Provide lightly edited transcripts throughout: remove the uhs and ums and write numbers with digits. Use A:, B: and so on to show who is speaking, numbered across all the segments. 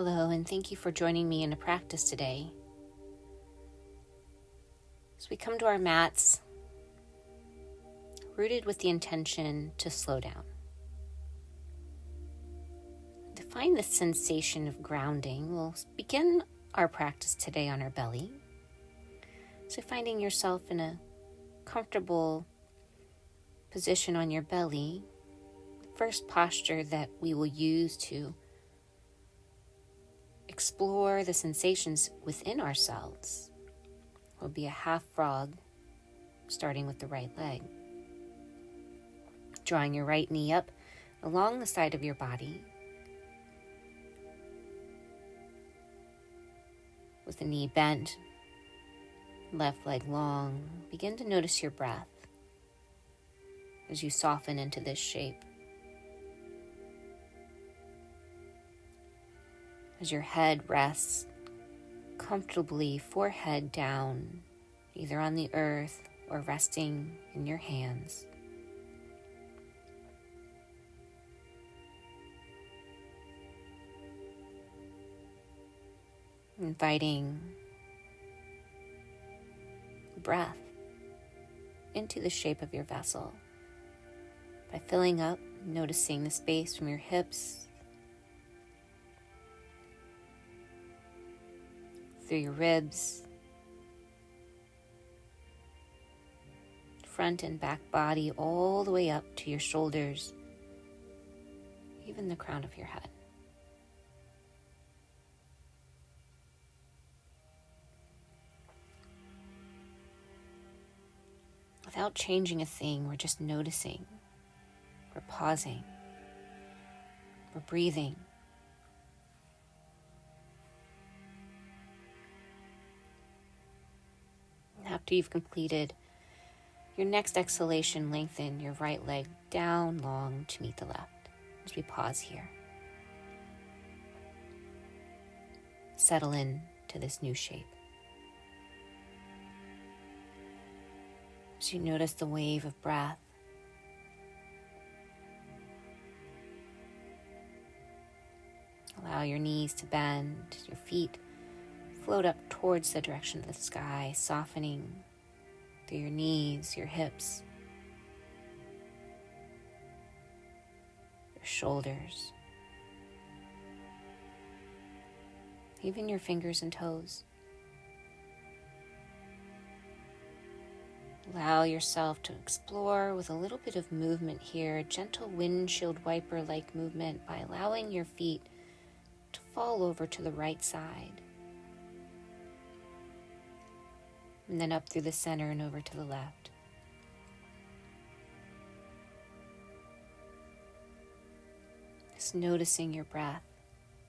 A: Hello, and thank you for joining me in a practice today. As we come to our mats, rooted with the intention to slow down. To find the sensation of grounding, we'll begin our practice today on our belly. So finding yourself in a comfortable position on your belly, the first posture that we will use to explore the sensations within ourselves will be a half frog, starting with the right leg. Drawing your right knee up along the side of your body, with the knee bent, left leg long. Begin to notice your breath as you soften into this shape. As your head rests comfortably, forehead down, either on the earth or resting in your hands. Inviting breath into the shape of your vessel by filling up, noticing the space from your hips through your ribs, front and back body, all the way up to your shoulders, even the crown of your head. Without changing a thing, we're just noticing, we're pausing, we're breathing. After you've completed your next exhalation, lengthen your right leg down long to meet the left as we pause here. Settle in to this new shape. As you notice the wave of breath, allow your knees to bend, your feet float up towards the direction of the sky, softening through your knees, your hips, your shoulders, even your fingers and toes. Allow yourself to explore with a little bit of movement here, a gentle windshield wiper-like movement by allowing your feet to fall over to the right side. And then up through the center and over to the left. Just noticing your breath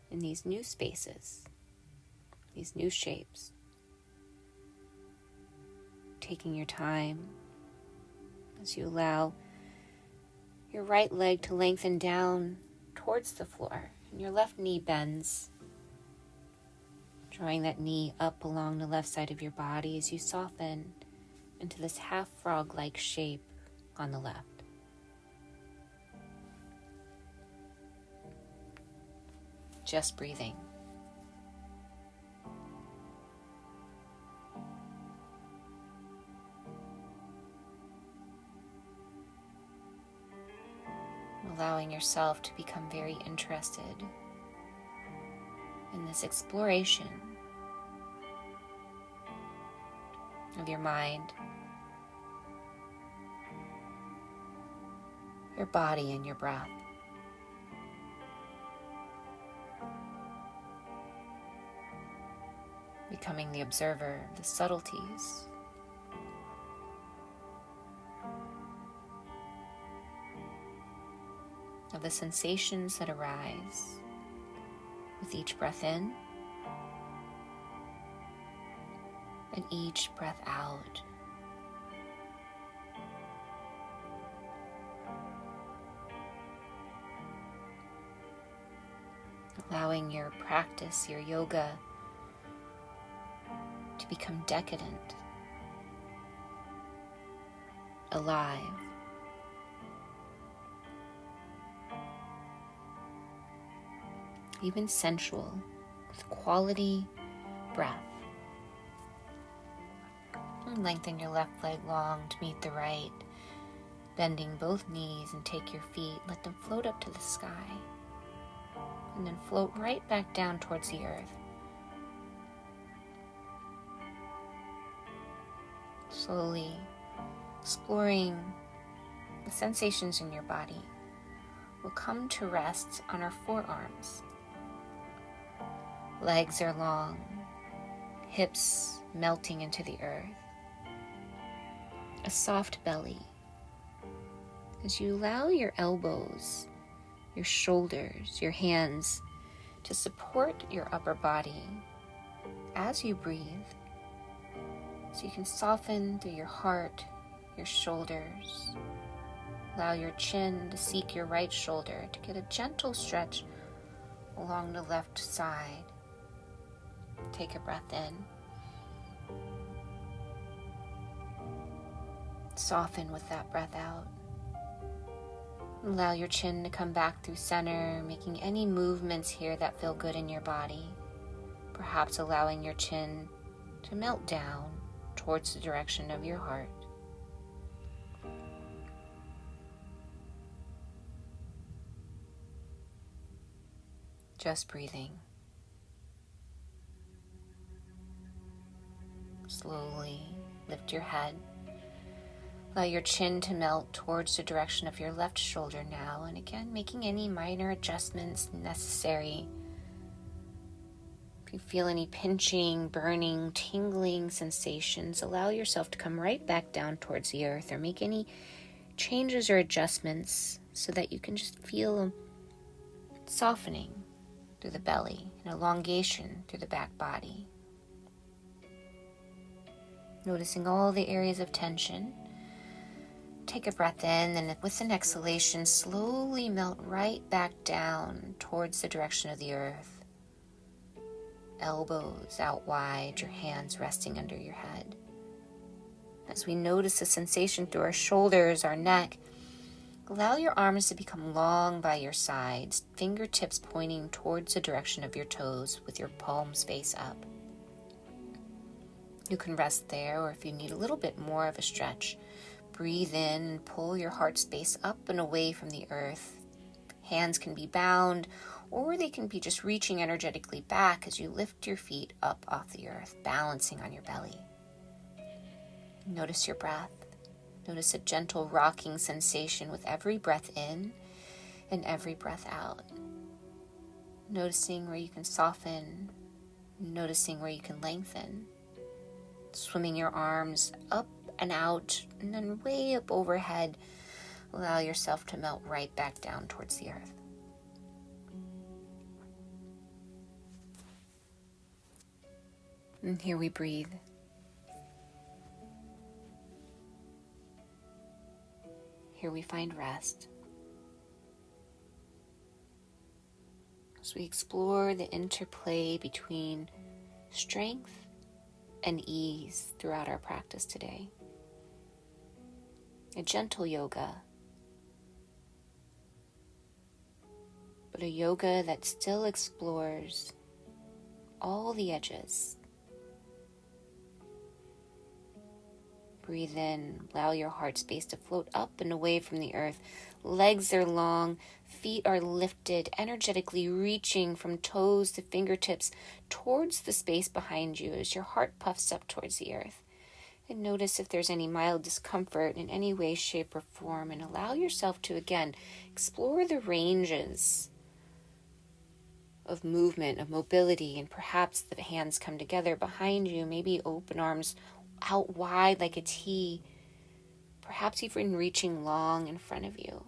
A: in these new spaces, these new shapes. Taking your time as you allow your right leg to lengthen down towards the floor and your left knee bends. Drawing that knee up along the left side of your body as you soften into this half frog-like shape on the left. Just breathing. Allowing yourself to become very interested in this exploration of your mind, your body, and your breath. Becoming the observer of the subtleties of the sensations that arise with each breath in and each breath out. Allowing your practice, your yoga, to become decadent, alive, even sensual, with quality breath. And lengthen your left leg long to meet the right, bending both knees, and take your feet, let them float up to the sky, and then float right back down towards the earth. Slowly exploring the sensations in your body, we'll come to rest on our forearms. Legs are long, hips melting into the earth. A soft belly. As you allow your elbows, your shoulders, your hands to support your upper body as you breathe, so you can soften through your heart, your shoulders. Allow your chin to seek your right shoulder to get a gentle stretch along the left side. Take a breath in. Soften with that breath out. Allow your chin to come back through center, making any movements here that feel good in your body. Perhaps allowing your chin to melt down towards the direction of your heart. Just breathing. Slowly lift your head. Allow your chin to melt towards the direction of your left shoulder now, and again, making any minor adjustments necessary. If you feel any pinching, burning, tingling sensations, allow yourself to come right back down towards the earth, or make any changes or adjustments so that you can just feel a softening through the belly, an elongation through the back body. Noticing all the areas of tension. Take a breath in, and with an exhalation, slowly melt right back down towards the direction of the earth. Elbows out wide, your hands resting under your head. As we notice the sensation through our shoulders, our neck, allow your arms to become long by your sides, fingertips pointing towards the direction of your toes with your palms face up. You can rest there, or if you need a little bit more of a stretch, breathe in and pull your heart space up and away from the earth. Hands can be bound, or they can be just reaching energetically back as you lift your feet up off the earth, balancing on your belly. Notice your breath. Notice a gentle rocking sensation with every breath in and every breath out. Noticing where you can soften, noticing where you can lengthen. Swimming your arms up and out, and then way up overhead. Allow yourself to melt right back down towards the earth. And here we breathe. Here we find rest. As we explore the interplay between strength and ease throughout our practice today. A gentle yoga, but a yoga that still explores all the edges. Breathe in, allow your heart space to float up and away from the earth. Legs are long, feet are lifted, energetically reaching from toes to fingertips towards the space behind you as your heart puffs up towards the earth. And notice if there's any mild discomfort in any way, shape, or form, and allow yourself to, again, explore the ranges of movement, of mobility, and perhaps the hands come together behind you, maybe open arms out wide like a T, perhaps even reaching long in front of you.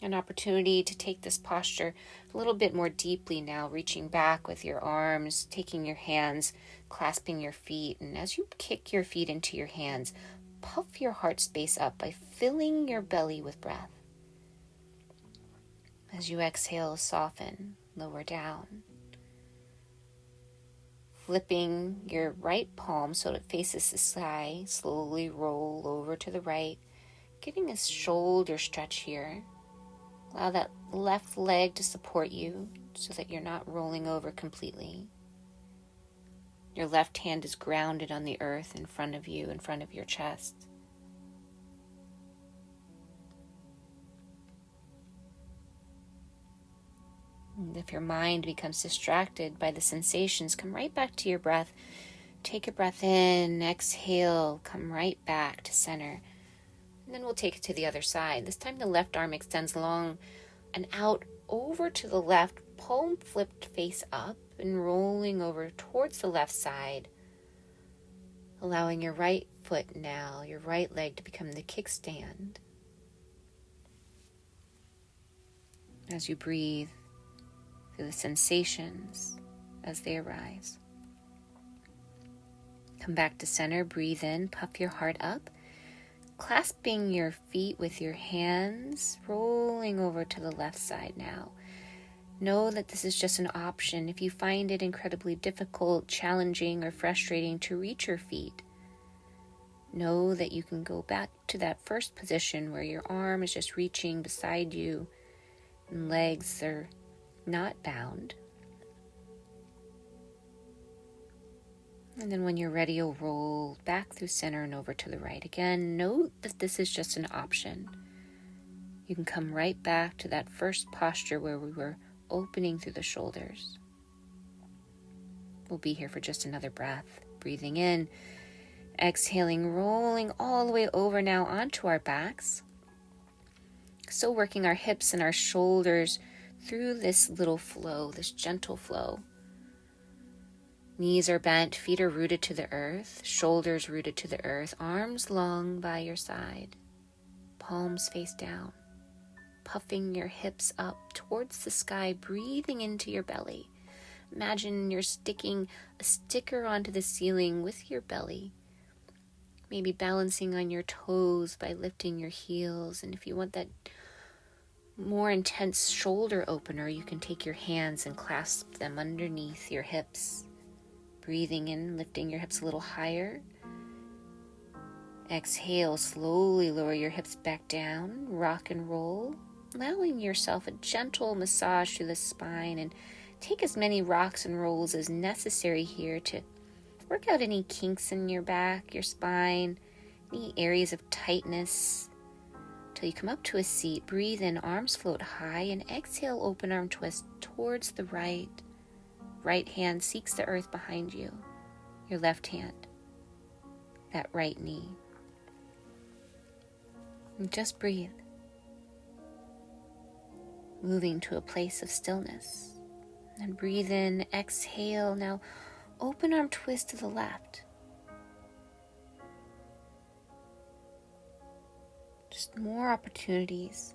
A: An opportunity to take this posture a little bit more deeply now, reaching back with your arms, taking your hands, clasping your feet, and as you kick your feet into your hands, puff your heart space up by filling your belly with breath. As you exhale, soften, lower down. Flipping your right palm so it faces the sky, slowly roll over to the right, getting a shoulder stretch here. Allow that left leg to support you, so that you're not rolling over completely. Your left hand is grounded on the earth in front of you, in front of your chest. And if your mind becomes distracted by the sensations, come right back to your breath. Take a breath in, exhale, come right back to center. And then we'll take it to the other side. This time the left arm extends long and out over to the left, palm flipped face up and rolling over towards the left side. Allowing your right foot now, your right leg to become the kickstand. As you breathe through the sensations as they arise. Come back to center, breathe in, puff your heart up, clasping your feet with your hands, rolling over to the left side now. Know that this is just an option. If you find it incredibly difficult, challenging, or frustrating to reach your feet, know that you can go back to that first position where your arm is just reaching beside you and legs are not bound. And then when you're ready, you'll roll back through center and over to the right. Again, note that this is just an option. You can come right back to that first posture where we were opening through the shoulders. We'll be here for just another breath. Breathing in, exhaling, rolling all the way over now onto our backs. Still working our hips and our shoulders through this little flow, this gentle flow. Knees are bent, feet are rooted to the earth, shoulders rooted to the earth, arms long by your side, palms face down, puffing your hips up towards the sky, breathing into your belly. Imagine you're sticking a sticker onto the ceiling with your belly, maybe balancing on your toes by lifting your heels. And if you want that more intense shoulder opener, you can take your hands and clasp them underneath your hips. Breathing in, lifting your hips a little higher. Exhale, slowly lower your hips back down, rock and roll, allowing yourself a gentle massage through the spine, and take as many rocks and rolls as necessary here to work out any kinks in your back, your spine, any areas of tightness, till you come up to a seat. Breathe in, arms float high, and exhale, open arm twist towards the right. Right hand seeks the earth behind you. Your left hand, that right knee. And just breathe. Moving to a place of stillness. And breathe in, exhale. Now open arm twist to the left. Just more opportunities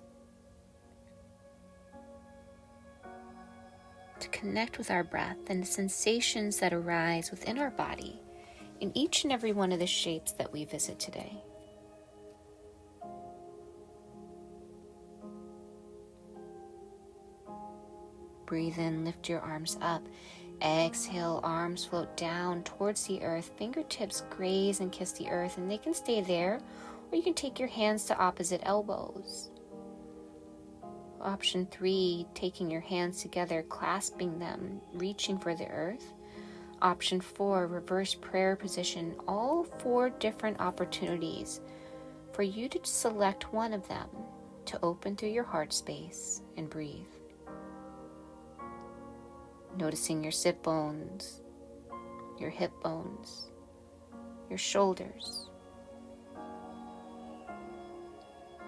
A: to connect with our breath and the sensations that arise within our body in each and every one of the shapes that we visit today. Breathe in, lift your arms up. Exhale, arms float down towards the earth. Fingertips graze and kiss the earth, and they can stay there, or you can take your hands to opposite elbows. Option 3, taking your hands together, clasping them, reaching for the earth. Option 4, reverse prayer position. All 4 different opportunities for you to select one of them to open through your heart space and breathe. Noticing your sit bones, your hip bones, your shoulders,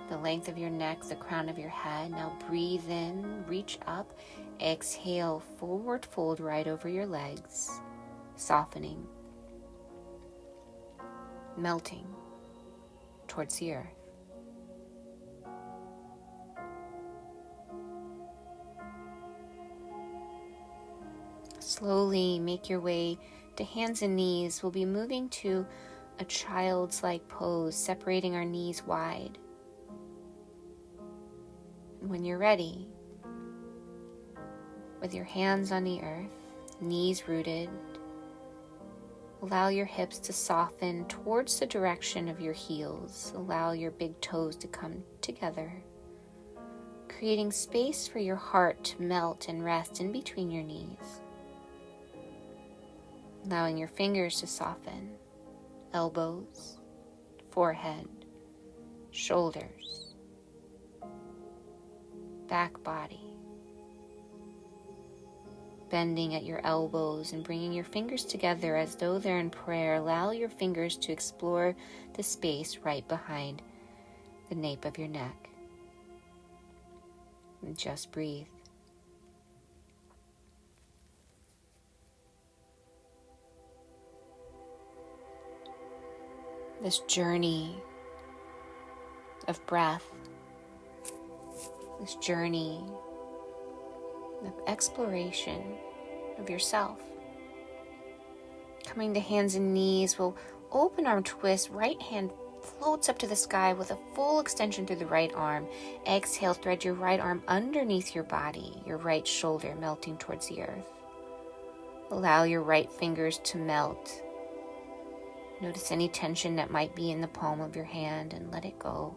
A: the length of your neck, the crown of your head. Now breathe in, reach up, exhale, forward fold right over your legs, softening, melting towards the earth. Slowly make your way to hands and knees. We'll be moving to a child's-like pose, separating our knees wide. When you're ready, with your hands on the earth, knees rooted, allow your hips to soften towards the direction of your heels. Allow your big toes to come together, creating space for your heart to melt and rest in between your knees. Allowing your fingers to soften, elbows, forehead, shoulders, back body. Bending at your elbows and bringing your fingers together as though they're in prayer. Allow your fingers to explore the space right behind the nape of your neck. And just breathe. This journey of breath, this journey of exploration of yourself. Coming to hands and knees, we'll open arm twist, right hand floats up to the sky with a full extension through the right arm. Exhale, thread your right arm underneath your body, your right shoulder melting towards the earth. Allow your right fingers to melt. Notice any tension that might be in the palm of your hand and let it go.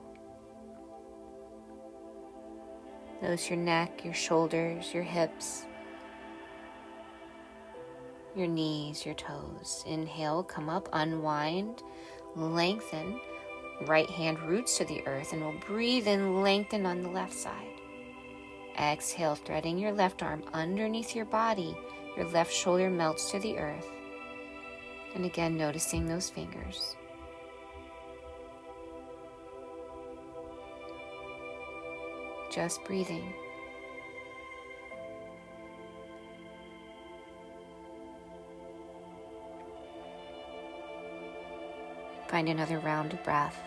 A: Notice your neck, your shoulders, your hips, your knees, your toes. Inhale, come up, unwind, lengthen. Right hand roots to the earth, and we'll breathe in, lengthen on the left side. Exhale, threading your left arm underneath your body. Your left shoulder melts to the earth. And again, noticing those fingers. Just breathing. Find another round of breath.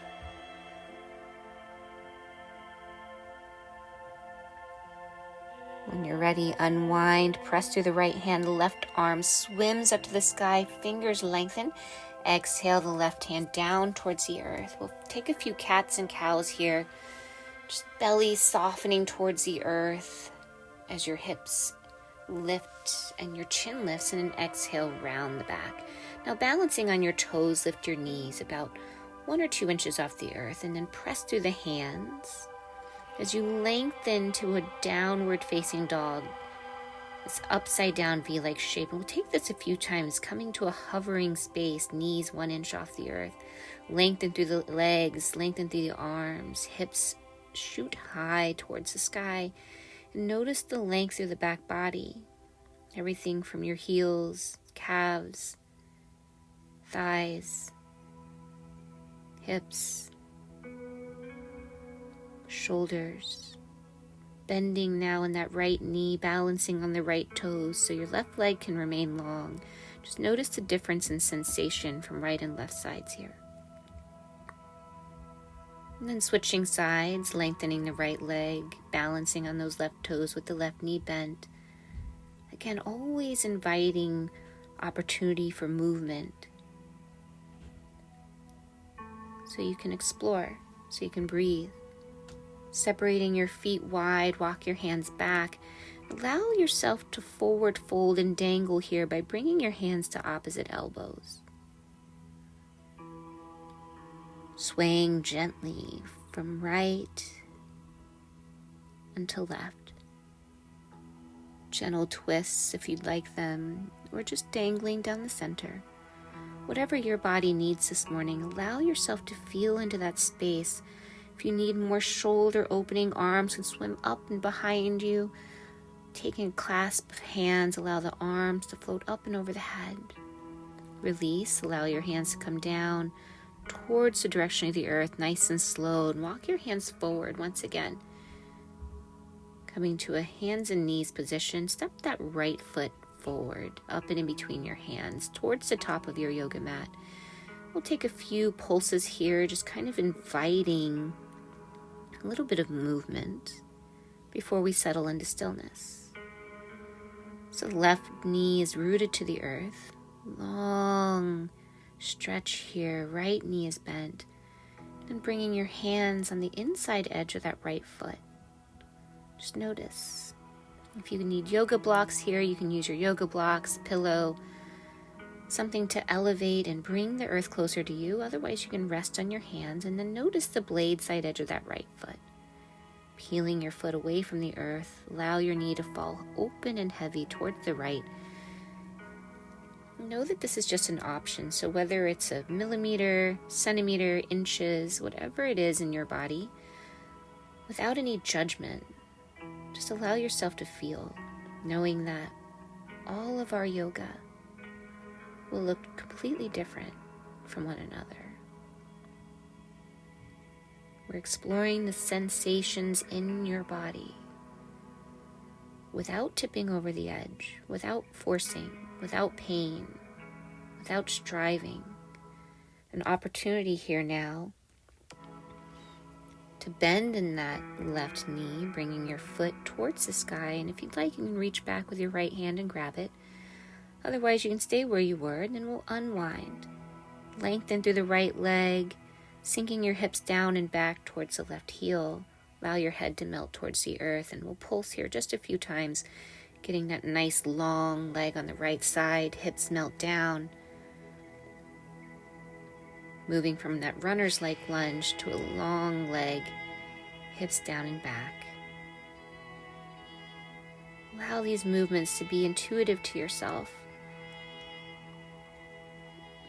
A: When you're ready, unwind, press through the right hand, the left arm swims up to the sky, fingers lengthen. Exhale the left hand down towards the earth. We'll take a few cats and cows here. Just belly softening towards the earth as your hips lift and your chin lifts, and an exhale round the back. Now balancing on your toes, lift your knees about 1 or 2 inches off the earth, and then press through the hands as you lengthen to a downward facing dog, this upside down V-like shape. And we'll take this a few times, coming to a hovering space, knees 1 inch off the earth. Lengthen through the legs, lengthen through the arms, hips shoot high towards the sky. And notice the length through the back body. Everything from your heels, calves, thighs, hips, shoulders. Bending now in that right knee, balancing on the right toes so your left leg can remain long. Just notice the difference in sensation from right and left sides here. And then switching sides, lengthening the right leg, balancing on those left toes with the left knee bent. Again, always inviting opportunity for movement. So you can explore, so you can breathe. Separating your feet wide, walk your hands back. Allow yourself to forward fold and dangle here by bringing your hands to opposite elbows. Swaying gently from right until left. Gentle twists if you'd like them, or just dangling down the center. Whatever your body needs this morning, allow yourself to feel into that space. If you need more shoulder opening, arms can swim up and behind you. Taking a clasp of hands, allow the arms to float up and over the head. Release, allow your hands to come down towards the direction of the earth, nice and slow, and walk your hands forward once again. Coming to a hands and knees position, step that right foot forward, up and in between your hands, towards the top of your yoga mat. We'll take a few pulses here, just kind of inviting a little bit of movement before we settle into stillness. So the left knee is rooted to the earth. Long stretch here, right knee is bent. And bringing your hands on the inside edge of that right foot. Just notice. If you need yoga blocks here, you can use your yoga blocks, pillow, something to elevate and bring the earth closer to you. Otherwise, you can rest on your hands and then notice the blade side edge of that right foot. peeling your foot away from the earth. Allow your knee to fall open and heavy towards the right. Know that this is just an option, so whether it's a millimeter, centimeter, inches, whatever it is in your body, without any judgment, just allow yourself to feel, knowing that all of our yoga will look completely different from one another. We're exploring the sensations in your body without tipping over the edge, without forcing, without pain, without striving. An opportunity here now to bend in that left knee, bringing your foot towards the sky. And if you'd like, you can reach back with your right hand and grab it. Otherwise, you can stay where you were, and then we'll unwind. Lengthen through the right leg, sinking your hips down and back towards the left heel. Allow your head to melt towards the earth, and we'll pulse here just a few times, getting that nice long leg on the right side, hips melt down. Moving from that runner's like lunge to a long leg, hips down and back. Allow these movements to be intuitive to yourself.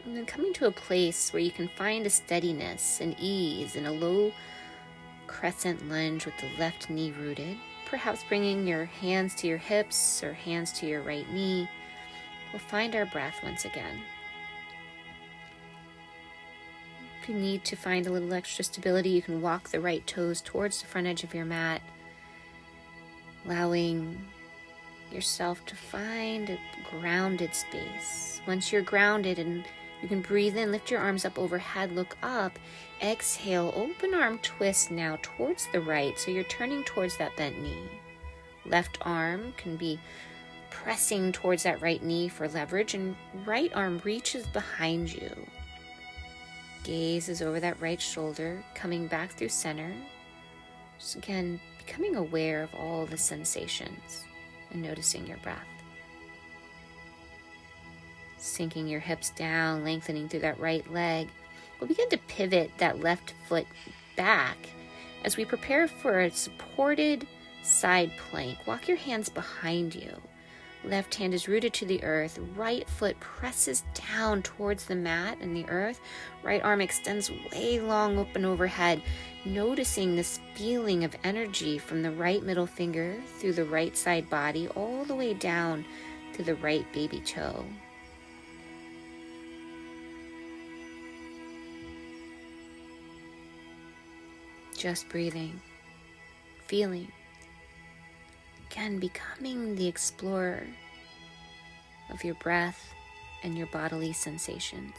A: And then coming to a place where you can find a steadiness and ease in a low crescent lunge with the left knee rooted. Perhaps bringing your hands to your hips or hands to your right knee. We'll find our breath once again. If you need to find a little extra stability, you can walk the right toes towards the front edge of your mat, allowing yourself to find a grounded space. Once you're grounded and you can breathe in, lift your arms up overhead, look up, exhale, open arm twist now towards the right, so you're turning towards that bent knee. Left arm can be pressing towards that right knee for leverage, and right arm reaches behind you. Gaze is over that right shoulder, coming back through center. Just again, becoming aware of all the sensations and noticing your breath. Sinking your hips down, lengthening through that right leg. We'll begin to pivot that left foot back as we prepare for a supported side plank. Walk your hands behind you. Left hand is rooted to the earth. Right foot presses down towards the mat and the earth. Right arm extends way long open overhead. Noticing this feeling of energy from the right middle finger through the right side body all the way down to the right baby toe. Just breathing, feeling. Again, becoming the explorer of your breath and your bodily sensations.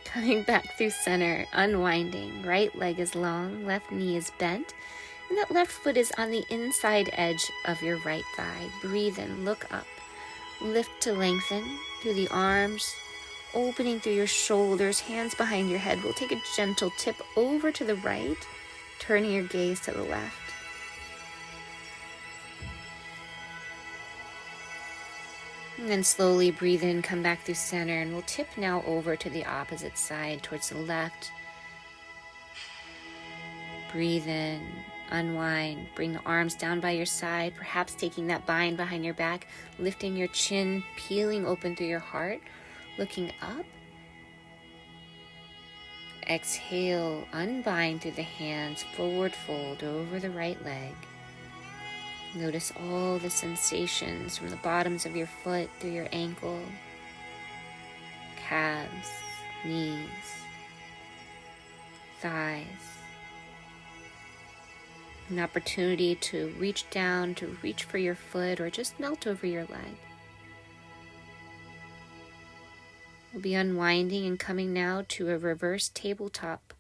A: Coming back through center, unwinding. Right leg is long, left knee is bent, and that left foot is on the inside edge of your right thigh. Breathe in, look up. Lift to lengthen through the arms, opening through your shoulders, hands behind your head. We'll take a gentle tip over to the right, turning your gaze to the left. And then slowly breathe in, come back through center, and we'll tip now over to the opposite side, towards the left. Breathe in, unwind, bring the arms down by your side, perhaps taking that bind behind your back, lifting your chin, peeling open through your heart, looking up. Exhale, unbind through the hands, forward fold over the right leg. Notice all the sensations from the bottoms of your foot through your ankle, calves, knees, thighs. An opportunity to reach down, to reach for your foot, or just melt over your leg. We'll be unwinding and coming now to a reverse tabletop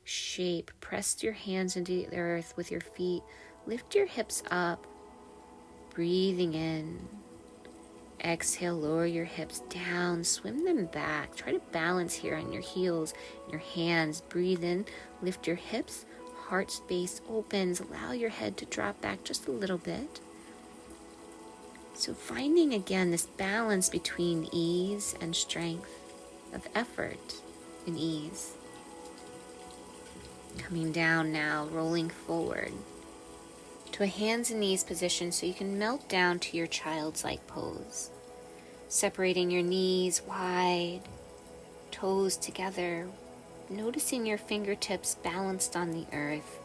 A: shape. Press your hands into the earth with your feet. Lift your hips up. Breathing in. Exhale, lower your hips down. Swim them back. Try to balance here on your heels, your hands. Breathe in. Lift your hips. Heart space opens. Allow your head to drop back just a little bit. So finding again this balance between ease and strength, of effort and ease. Coming down now, rolling forward to a hands and knees position so you can melt down to your child's-like pose. Separating your knees wide, toes together, noticing your fingertips balanced on the earth.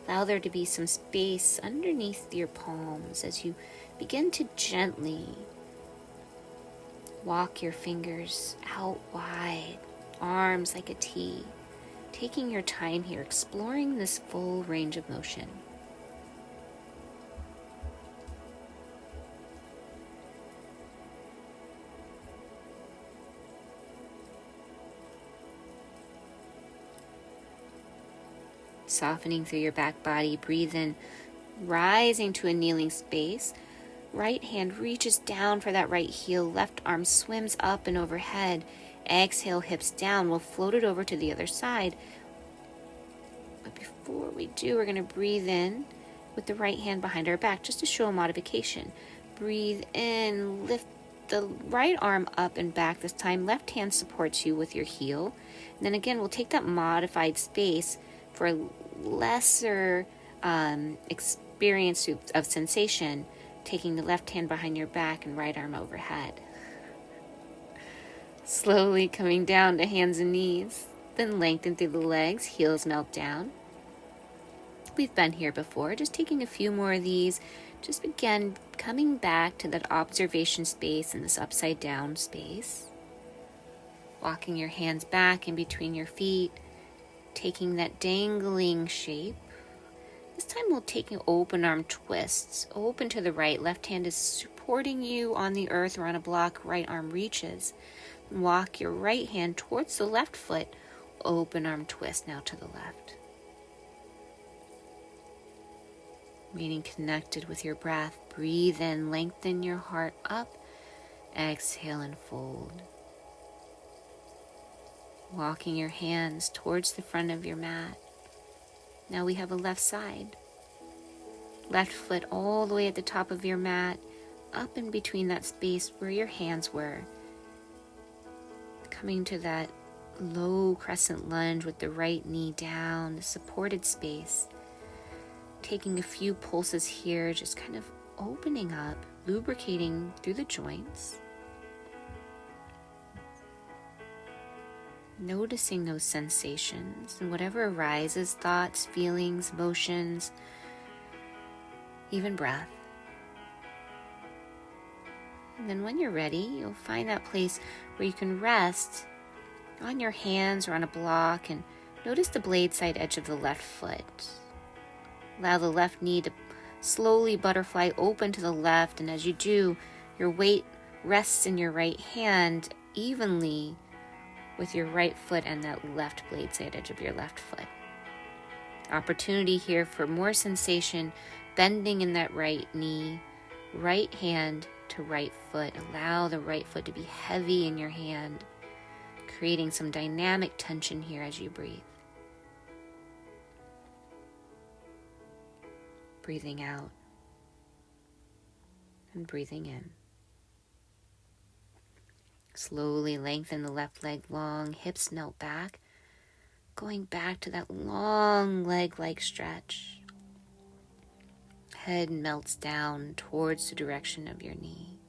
A: Allow there to be some space underneath your palms as you begin to gently walk your fingers out wide, arms like a T, taking your time here, exploring this full range of motion. Softening through your back body, breathe in, rising to a kneeling space. Right hand reaches down for that right heel, left arm swims up and overhead. Exhale, hips down. We'll float it over to the other side. But before we do, we're going to breathe in with the right hand behind our back, just to show a modification. Breathe in, lift the right arm up and back. This time, left hand supports you with your heel. And then again, we'll take that modified space for a lesser experience of sensation, taking the left hand behind your back and right arm overhead. Slowly coming down to hands and knees, then lengthen through the legs, heels melt down. We've been here before, just taking a few more of these. Just again, coming back to that observation space in this upside down space. Walking your hands back in between your feet, taking that dangling shape. This time we'll take open arm twists. Open to the right. Left hand is supporting you on the earth or on a block. Right arm reaches. Walk your right hand towards the left foot. Open arm twist now to the left. Remaining connected with your breath. Breathe in. Lengthen your heart up. Exhale and fold. Walking your hands towards the front of your mat. Now we have a left side. Left foot all the way at the top of your mat, up in between that space where your hands were. Coming to that low crescent lunge with the right knee down, the supported space. Taking a few pulses here, just kind of opening up, lubricating through the joints. Noticing those sensations and whatever arises, thoughts, feelings, emotions, even breath. And then when you're ready, you'll find that place where you can rest on your hands or on a block and notice the blade side edge of the left foot. Allow the left knee to slowly butterfly open to the left, and as you do, your weight rests in your right hand evenly with your right foot and that left blade side edge of your left foot. Opportunity here for more sensation, bending in that right knee, right hand to right foot. Allow the right foot to be heavy in your hand, creating some dynamic tension here as you breathe. Breathing out and breathing in. Slowly lengthen the left leg long, hips melt back, going back to that long leg-like stretch. Head melts down towards the direction of your knee.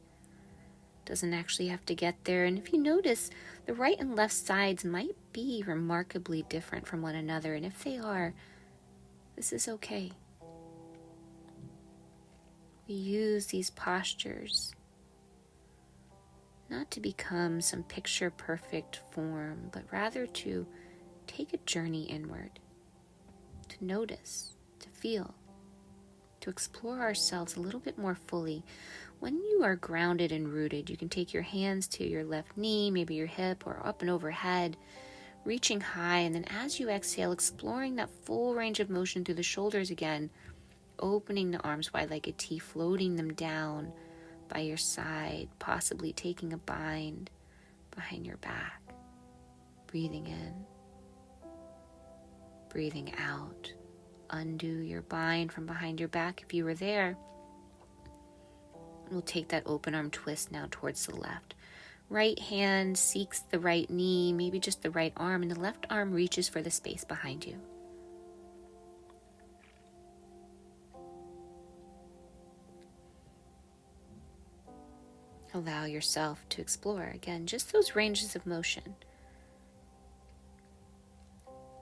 A: Doesn't actually have to get there, and if you notice, the right and left sides might be remarkably different from one another, and if they are, this is okay. We use these postures not to become some picture-perfect form, but rather to take a journey inward, to notice, to feel, to explore ourselves a little bit more fully. When you are grounded and rooted, you can take your hands to your left knee, maybe your hip, or up and overhead, reaching high, and then as you exhale, exploring that full range of motion through the shoulders again, opening the arms wide like a T, floating them down by your side, possibly taking a bind behind your back. Breathing in, breathing out. Undo your bind from behind your back if you were there. We'll take that open arm twist now towards the left. Right hand seeks the right knee, maybe just the right arm, and the left arm reaches for the space behind you. Allow yourself to explore, again, just those ranges of motion.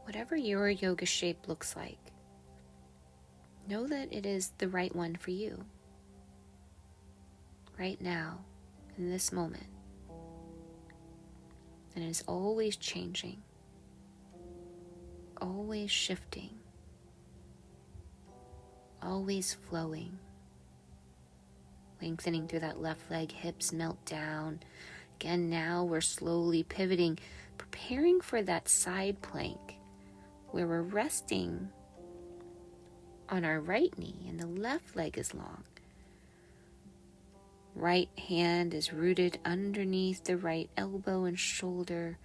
A: Whatever your yoga shape looks like, know that it is the right one for you. Right now, in this moment. And it is always changing, always shifting, always flowing. Lengthening through that left leg, hips melt down. Again, now we're slowly pivoting, preparing for that side plank where we're resting on our right knee and the left leg is long. Right hand is rooted underneath the right elbow and shoulder.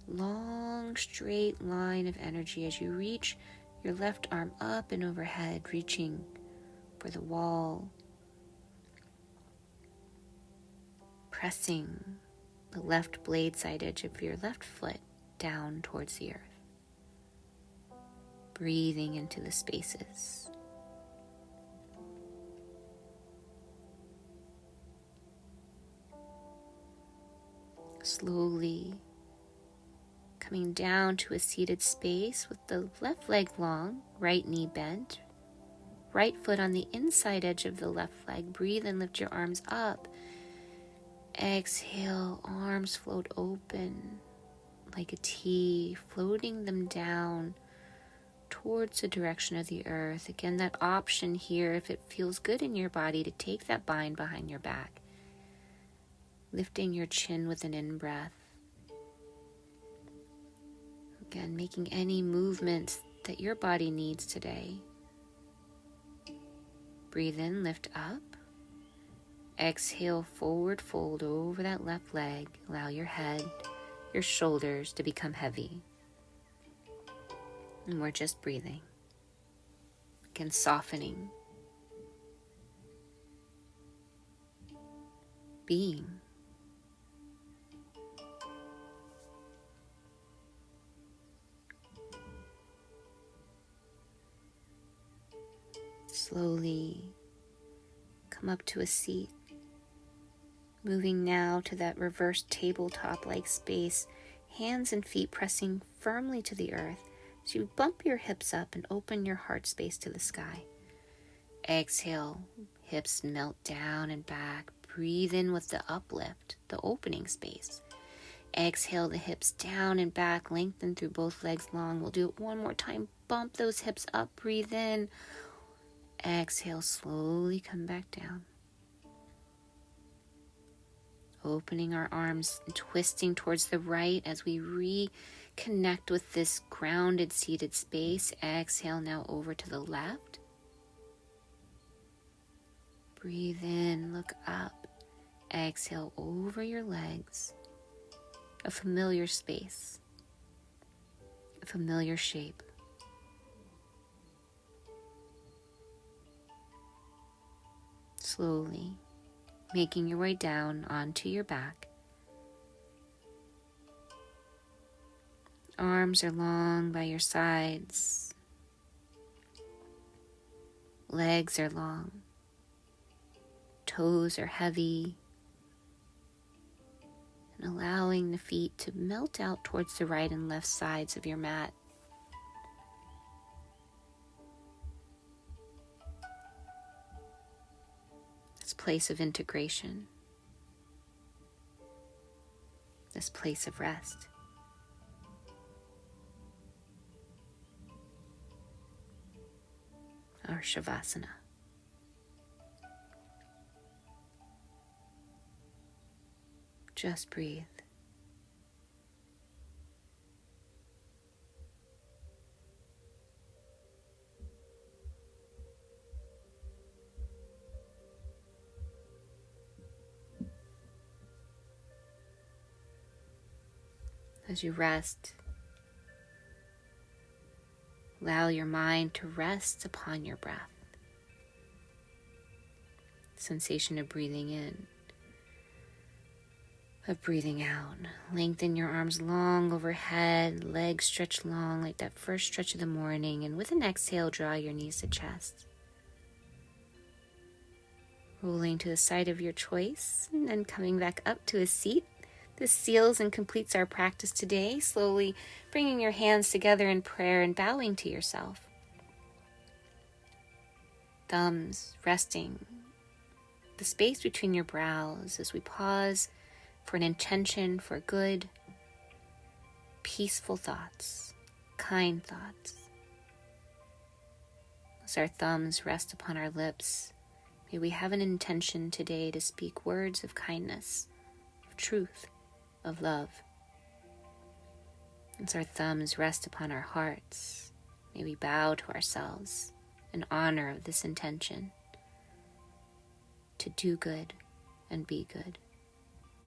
A: Long, straight line of energy as you reach your left arm up and overhead, reaching for the wall. Pressing the left blade side edge of your left foot down towards the earth. Breathing into the spaces. Slowly coming down to a seated space with the left leg long, right knee bent, right foot on the inside edge of the left leg. Breathe and lift your arms up. Exhale, arms float open like a T, floating them down towards the direction of the earth. Again, that option here, if it feels good in your body, to take that bind behind your back. Lifting your chin with an in-breath. Again, making any movements that your body needs today. Breathe in, lift up. Exhale, forward fold over that left leg. Allow your head, your shoulders to become heavy. And we're just breathing. Again, softening. Being. Slowly come up to a seat. Moving now to that reverse tabletop-like space, hands and feet pressing firmly to the earth as you bump your hips up and open your heart space to the sky. Exhale, hips melt down and back. Breathe in with the uplift, the opening space. Exhale, the hips down and back, lengthen through both legs long. We'll do it one more time. Bump those hips up, breathe in. Exhale, slowly come back down. Opening our arms and twisting towards the right as we reconnect with this grounded seated space. Exhale now over to the left. Breathe in, look up. Exhale over your legs. A familiar space. A familiar shape. Slowly making your way down onto your back. Arms are long by your sides. Legs are long. Toes are heavy. And allowing the feet to melt out towards the right and left sides of your mat. This place of integration. This place of rest. Our Savasana. Just breathe. As you rest, allow your mind to rest upon your breath. Sensation of breathing in, of breathing out. Lengthen your arms long overhead, legs stretch long like that first stretch of the morning, and with an exhale, draw your knees to chest. rolling to the side of your choice, and then coming back up to a seat. This seals and completes our practice today, slowly bringing your hands together in prayer and bowing to yourself. Thumbs resting the space between your brows as we pause for an intention for good, peaceful thoughts, kind thoughts. As our thumbs rest upon our lips, may we have an intention today to speak words of kindness, of truth, of love. As our thumbs rest upon our hearts, may we bow to ourselves in honor of this intention to do good and be good.